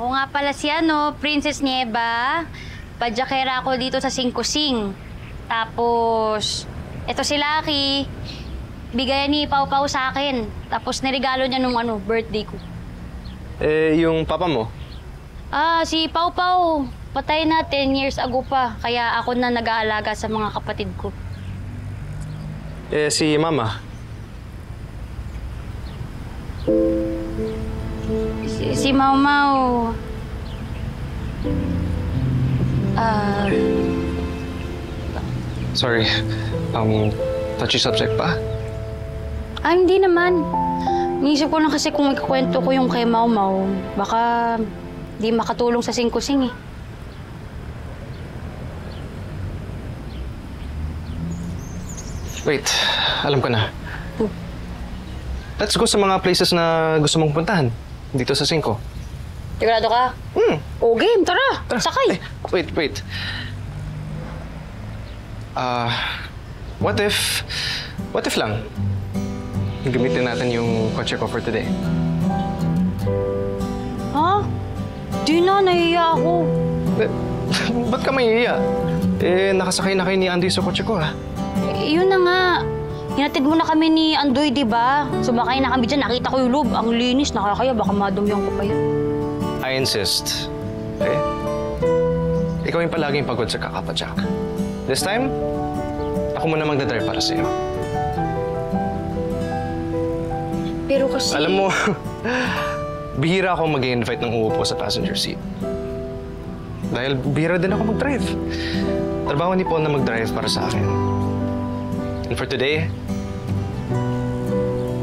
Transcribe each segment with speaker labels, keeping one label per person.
Speaker 1: Ako nga pala si Princess Nieva. Pajakera ako dito sa Singkusing. Tapos, eto si Lucky. Bigayan ni Pau Pau sa akin. Tapos niregalo niya nung birthday ko.
Speaker 2: Yung papa mo?
Speaker 1: Si Pau Pau. Patay na 10 years ago pa. Kaya ako na nag-aalaga sa mga kapatid ko.
Speaker 2: Si mama?
Speaker 1: Si Mau Mau.
Speaker 2: Sorry. Touchy subject pa?
Speaker 1: Hindi naman. Niisip ko lang kasi kung ikukwento ko yung kay Mau Mau, baka di makatulong sa Singkusing eh.
Speaker 2: Wait, alam ko na. Let's go sa mga places na gusto mong puntahan. Dito sa Singko.
Speaker 1: Sigurado ka? O game, tara! Sakay!
Speaker 2: Wait. What if lang? Gamitin natin yung kotse ko for today.
Speaker 1: Ha? Di na, nahiya ako.
Speaker 2: Ba't ka mahihiya? Nakasakay na kayo ni Andy sa kotse ko, ha?
Speaker 1: Yun na nga. Hinatid mo na kami ni Andoy, di ba? Sumakay na kami dyan, nakita ko yung loob. Ang linis, nakakaya, baka madumyan ko pa yan.
Speaker 2: I insist. Okay? Ikaw yung palaging pagod sa kakapadyak. This time, ako muna magdadrive para sa'yo.
Speaker 1: Pero kasi...
Speaker 2: Alam mo, bihira ako mag-invite ng uupo sa passenger seat. Dahil bihira din ako mag-drive. Trabaho ni Paul na mag-drive para sa akin. And for today,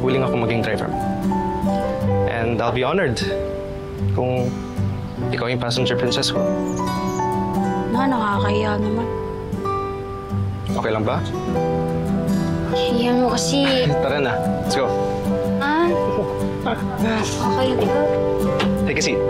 Speaker 2: willing ako maging driver. And I'll be honored kung ikaw yung passenger princess ko.
Speaker 1: Nakakaya naman.
Speaker 2: Okay lang ba?
Speaker 1: Yan mo kasi...
Speaker 2: Tara na. Let's go.
Speaker 1: Okay ba?
Speaker 2: Take a seat.